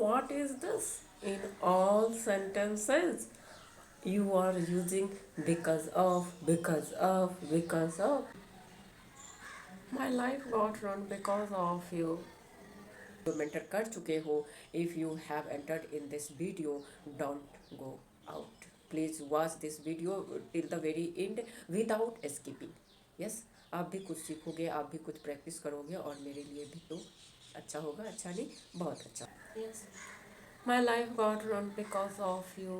What is this? In all sentences, you are using because of, because of, because of. My life got ruined because of you. तुम enter कर चुके हो. If you have entered in this video, don't go out. Please watch this video till the very end without escaping. Yes, आप भी कुछ सीखोगे, आप भी कुछ प्रैक्टिस करोगे और मेरे लिए भी तो अच्छा होगा. अच्छा नहीं, बहुत अच्छा. Yes, my life got ruined because of you.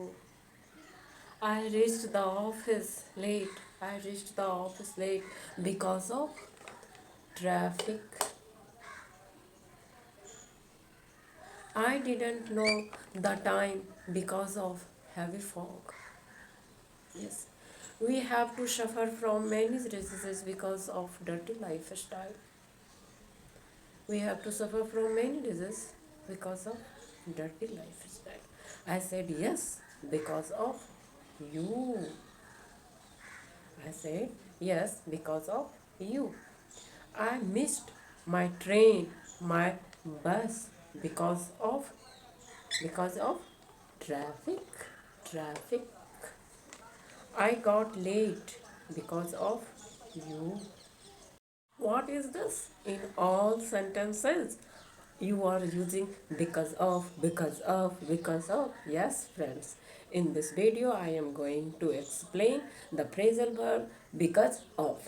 I reached the office late. I reached the office late because of traffic. I didn't know the time because of heavy fog. Yes, we have to suffer from many diseases because of dirty lifestyle. We have to suffer from many diseases because of dirty lifestyle. I said yes because of you. I said yes because of you. I missed my train, my bus because of traffic. Traffic. I got late because of you. What is this? In all sentences, you are using because of, because of, because of. Yes, friends. In this video, I am going to explain the phrasal verb because of.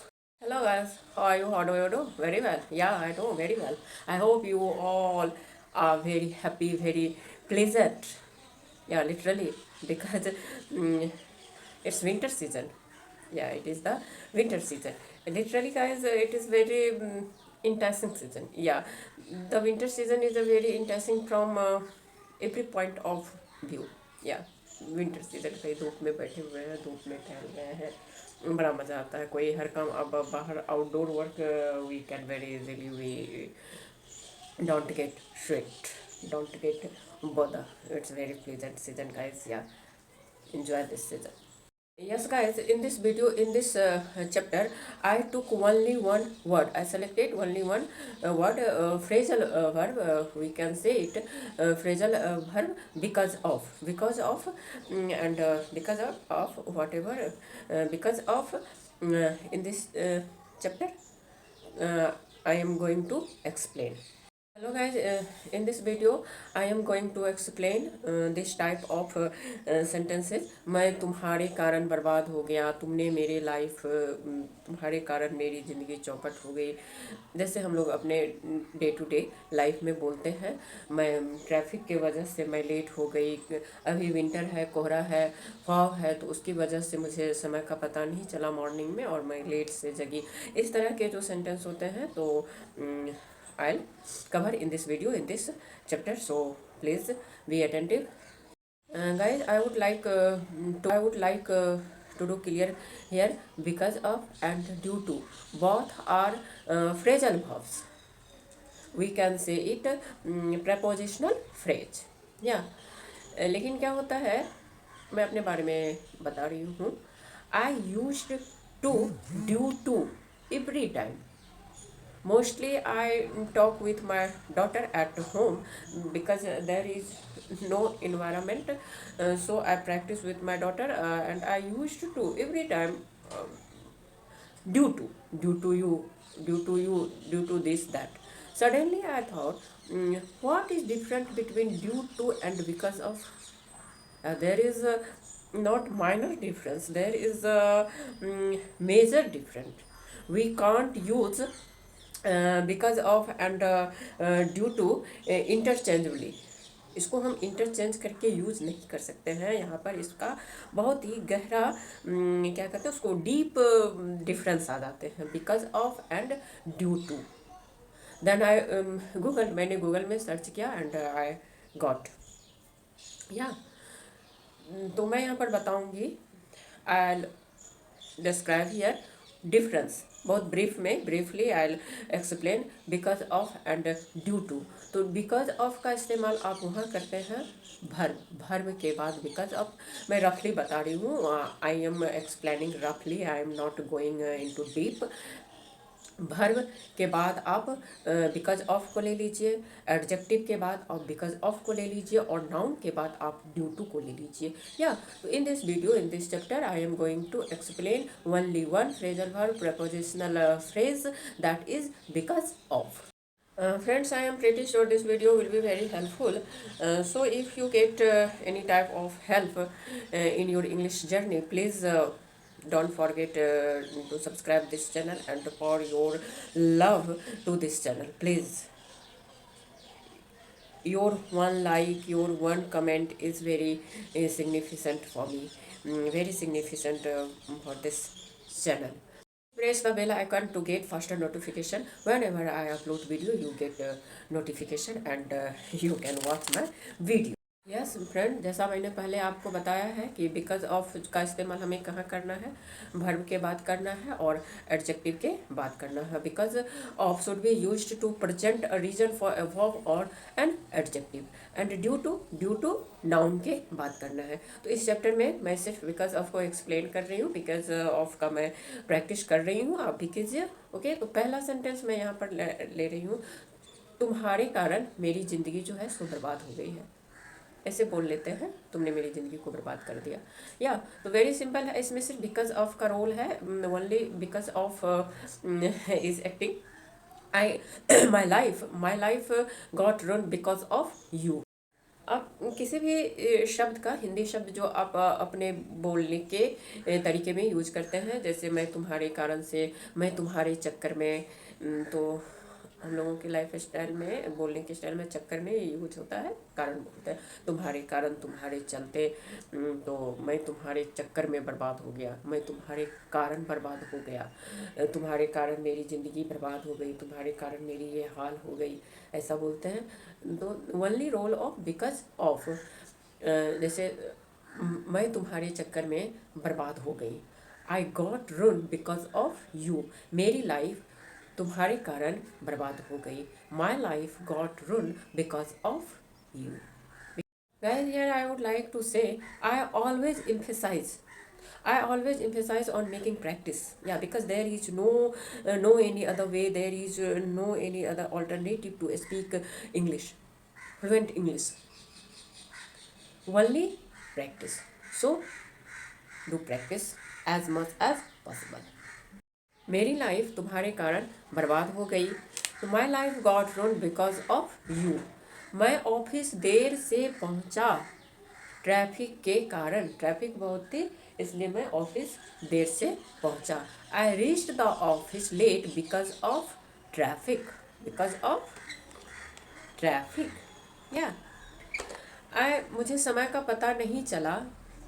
Hello guys, how are you? How do you do? Very well. Yeah, I do very well. I hope you all are very happy, very pleasant. Yeah, literally, because it's winter season. Yeah, it is the winter season. Literally, guys, it is very interesting season. Yeah, the winter season is a very interesting from every point of view. Yeah, winter season कहीं धूप में बैठे हुए हैं, धूप में टहल रहे हैं, बड़ा मज़ा आता है. कोई हर काम अब बाहर outdoor work we can very easily we don't get sweat, don't get bother. It's very pleasant season, guys. Yeah, enjoy this season. Yes, guys, in this video, in this chapter, I took only one word. I selected only one word, phrasal verb. We can say it, phrasal verb because of, and because of whatever, because of. In this chapter, I am going to explain. Hello guys, in this video I am going to explain this type of sentences. मैं तुम्हारे कारण बर्बाद हो गया, तुमने मेरे life, तुम्हारे कारण मेरी ज़िंदगी चौपट हो गई. जैसे हम लोग अपने डे टू डे लाइफ में बोलते हैं. मैं ट्रैफिक के वजह से मैं लेट हो गई, अभी विंटर है, कोहरा है, फॉग है, तो उसकी वजह से मुझे समय का पता नहीं चला मॉर्निंग में और मैं लेट से जगी. इस तरह के जो सेंटेंस होते हैं तो I'll cover in this video, in this chapter, so please be attentive. Guys, I would like to do clear here because of and due to. Both are phrasal verbs. We can say it prepositional phrase. Yeah. लेकिन क्या होता है, मैं अपने बारे में बता रही हूँ. I used to, due to, every time. Mostly I talk with my daughter at home because there is no environment, so I practice with my daughter, and I used to every time, due to, due to you, due to you, due to this, that. Suddenly I thought, what is different between due to and because of? There is a not minor difference, there is a major difference. We can't use because of and due to interchangeably. इसको हम interchange करके use नहीं कर सकते हैं. यहाँ पर इसका बहुत ही गहरा क्या कहते हैं उसको, डीप डिफरेंस आ जाते हैं. Because of and due to. Then I मैंने गूगल में सर्च किया एंड आई गॉट. या तो मैं यहाँ पर बताऊँगी, आई डिस्क्राइब हियर डिफरेंस बहुत briefly I explain because of and due to. तो बिकॉज ऑफ का इस्तेमाल आप वहाँ करते हैं भर्ब के बाद बिकॉज ऑफ. मैं रफली बता रही हूँ, आई एम एक्सप्लेनिंग रफली, I am not going into deep. Verb के बाद आप बिकॉज ऑफ को ले लीजिए, एडजेक्टिव के बाद आप बिकॉज ऑफ को ले लीजिए, और नाउन के बाद आप ड्यू टू को ले लीजिए। या तो in this video, in this chapter, I am going to explain only one phrasal verb prepositional phrase, that is because of. Friends, I am pretty sure this video will be very helpful. So if you get any type of help in your English journey, please don't forget to subscribe this channel, and for your love to this channel, please. Your one like, your one comment is very significant for me, very significant for this channel. Press the bell icon to get faster notification. Whenever I upload video, you get notification, and you can watch my video. Yes friend, जैसा मैंने पहले आपको बताया है कि because of का इस्तेमाल हमें कहाँ करना है, वर्ब के बाद करना है और एडजेक्टिव के बाद करना है। Because of should be used to present a reason for a verb और an adjective, and due to noun के बाद करना है। तो इस चैप्टर में मैं सिर्फ बिकॉज ऑफ को एक्सप्लेन कर रही हूँ, बिकॉज ऑफ का मैं प्रैक्टिस कर रही हूँ, आप भी कीजिए। ओके, तो पहला सेंटेंस मैं यहाँ पर ले रही हूँ, तुम्हारे कारण मेरी ज़िंदगी जो है सो बर्बाद हो गई है। ऐसे बोल लेते हैं, तुमने मेरी ज़िंदगी को बर्बाद कर दिया। या तो वेरी सिंपल है, इसमें सिर्फ बिकॉज ऑफ का रोल है, only because of is acting. I my life got run because of you. आप किसी भी शब्द का, हिंदी शब्द जो आप अपने बोलने के तरीके में यूज करते हैं, जैसे मैं तुम्हारे कारण से, मैं तुम्हारे चक्कर में, तो हम लोगों की लाइफ स्टाइल में, बोलने के स्टाइल में चक्कर में यूज होता है, कारण बोलते हैं। तुम्हारे कारण, तुम्हारे चलते, तो मैं तुम्हारे चक्कर में बर्बाद हो गया, मैं तुम्हारे कारण बर्बाद हो गया, तुम्हारे कारण मेरी ज़िंदगी बर्बाद हो गई, तुम्हारे कारण मेरी ये हाल हो गई, ऐसा बोलते हैं। तो only role of because of, जैसे मैं तुम्हारे चक्कर में बर्बाद हो गई, I got ruin because of you, मेरी लाइफ तुम्हारे कारण बर्बाद हो गई, my life got ruin because of you. Guys, here I would like to say, I always emphasize on making practice. Yeah, because there is no any other way, there is no any other alternative to speak English, fluent English. Only practice. So do practice as much as possible. मेरी life तुम्हारे कारण बर्बाद हो गई, तो माई life got ruin because of you. मैं office देर से पहुंचा ट्रैफिक के कारण, ट्रैफिक बहुत थी इसलिए मैं ऑफिस देर से पहुंचा। I reached the office late because of traffic, because of traffic. या मुझे समय का पता नहीं चला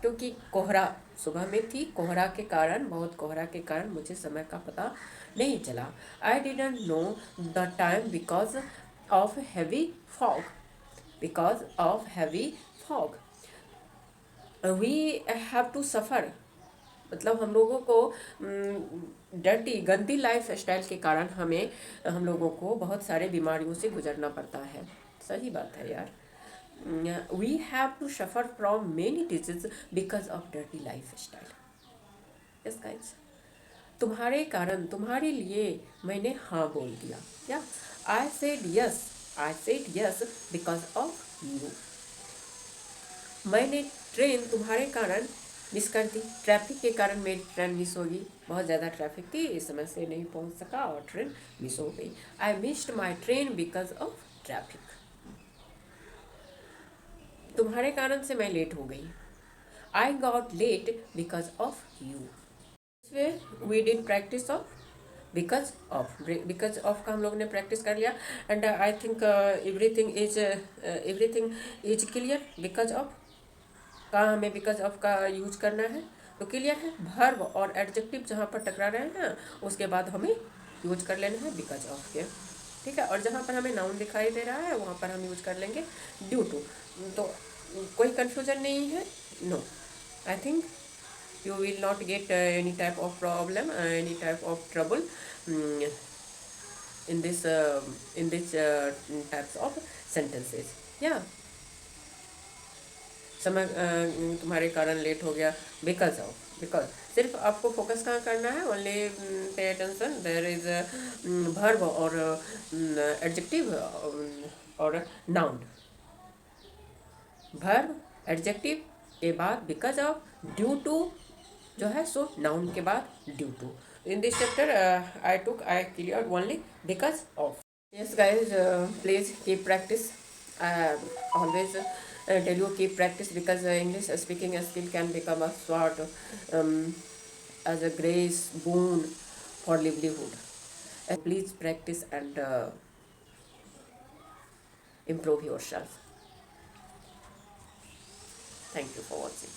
क्योंकि कोहरा सुबह में थी, कोहरा के कारण, बहुत कोहरा के कारण मुझे समय का पता नहीं चला। I didn't know the time because of heavy fog, because of heavy fog. We have to suffer, मतलब हम लोगों को डर्टी, गंदी लाइफ स्टाइल के कारण हम लोगों को बहुत सारे बीमारियों से गुजरना पड़ता है। सही बात है यार। We have to suffer from many diseases because of dirty lifestyle. Yes guys, तुम्हारे कारण, तुम्हारे लिए मैंने हाँ बोल दिया। या I said yes because of you. मैंने ट्रेन तुम्हारे कारण मिस कर दी, ट्रैफिक के कारण मेरी ट्रेन मिस होगी, बहुत ज़्यादा ट्रैफिक थी, इस समय से नहीं पहुंच सका और ट्रेन मिस हो गई। I missed my train because of traffic, तुम्हारे कारण से मैं लेट हो गई। I got late because of you. We did practice of because of का हम लोग ने प्रैक्टिस कर लिया, and I think everything is clear. Because of का हमें बिकॉज ऑफ का यूज करना है तो क्लियर है। वर्ब और एडजेक्टिव जहाँ पर टकरा रहे हैं उसके बाद हमें यूज कर लेना है बिकॉज ऑफ के, ठीक है। और जहाँ पर हमें नाउन दिखाई दे रहा है वहाँ पर हम यूज कर लेंगे ड्यू टू। तो कोई कन्फ्यूजन नहीं है, no, I think you will not get any type of problem, any type of trouble in this types of sentences. Yeah, समय तुम्हारे कारण लेट हो गया, बिकॉज ऑफ, बिकॉज। सिर्फ आपको फोकस कहाँ करना है, only pay attention, there is verb और एडजेक्टिव और नाउन। वर्ब, एडजेक्टिव के बाद बिकॉज ऑफ, ड्यू टू जो है सो नाउन के बाद due to. In this chapter I clear only because of. Yes, guys, please keep practice. Always tell you keep practice, because English speaking skill can become a sort um, as a grace boon for livelihood. Please practice and improve yourself. Thank you for watching.